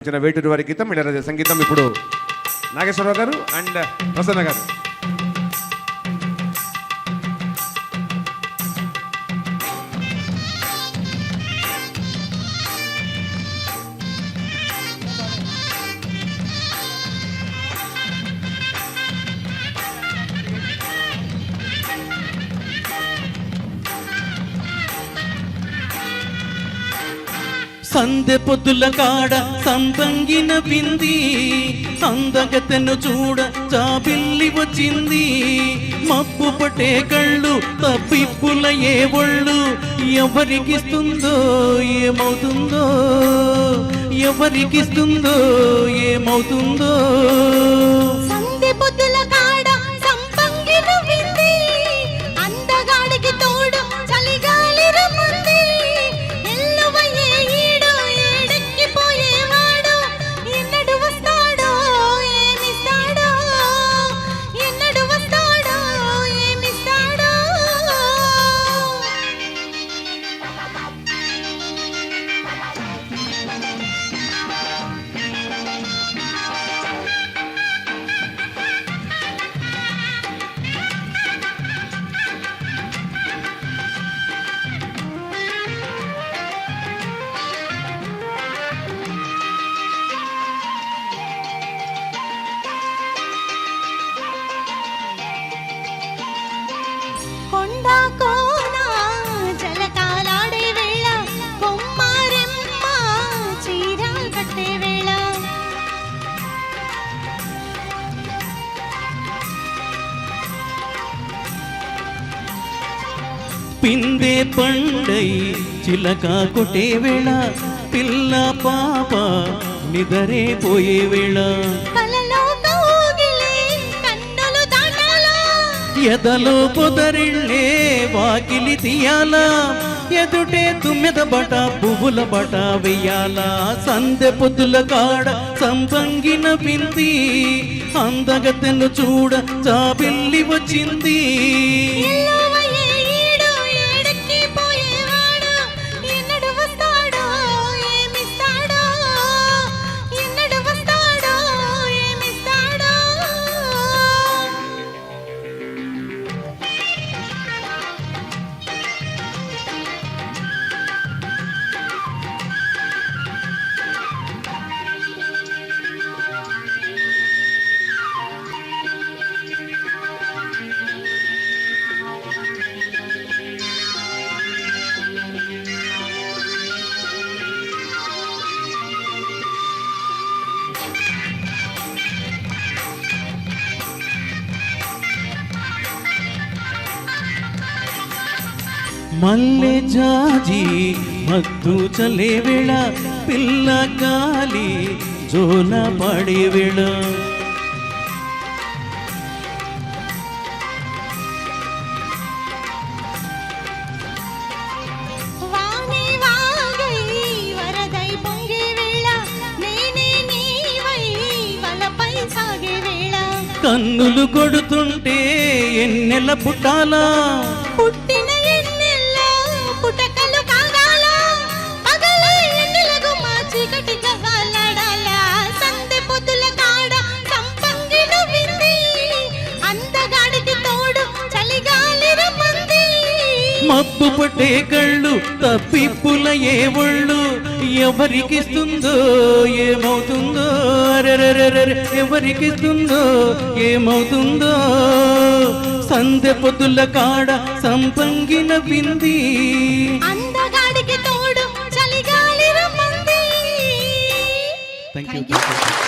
వేటూరి వారి గీతం ఇళయరాజా సంగీతం. ఇప్పుడు నాగేశ్వరరావు గారు అండ్ ప్రసన్న గారు. సందె పొద్దుల కాడ సంపంగిన బింది అందగతను చూడ చాబిల్లి వచ్చింది. మబ్బు పట్టే కళ్ళు తప్పిప్పుల ఏ ఒళ్ళు ఎవరికిస్తుందో ఏమవుతుందో ఎవరికిస్తుందో ఏమవుతుందో. సందె పొద్దుల కాడ సంపంగిన బింది అందగాడికి తోడు చలిగాలి రమ్మంది. కొండా కోన జలకాలాడే వేళ కొమ్మారెమ్మ చీర కట్టే వేళ పిందే పండై చిలక కొట్టే వేళ పిల్ల పాప నిదరే పోయే వేళ ఎదలో పొదరిళ్ళే వాకిలి తీయాలా ఎదుటే తుమ్మెద బట పువ్వుల బట వెయ్యాలా. సందె పొద్దుల కాడ సంపంగిన బింది అందగతెను చూడ చాబిల్లి వచ్చింది. మల్లె జాజి మత్తు చలే వేళ పిల్ల గాలి జోల పడే వేళ కన్నులు కొడుతుంటే ఎన్నెల పుట్టాలా పుట్టిన ఎన్నెల్ల పుటకలు కాగాల పగలే ఎన్నెలకు మా చీకటి కవ్వాలడాల. సందె పొద్దుల కాడ సంపంగిన బింది అందగాడికి తోడు చలిగాలి రమ్మంది. మబ్బు పట్టే కళ్ళు తప్పిప్పుల ఏ ఒళ్ళు ఎవరికిస్తుందో ఏమవుతుందో ఎవరికిస్తుందో ఏమవుతుందో. సందె పొద్దుల కాడ సంపంగిన బింది అందగాడికి తోడు చలిగాలి రమ్మంది. Thank you.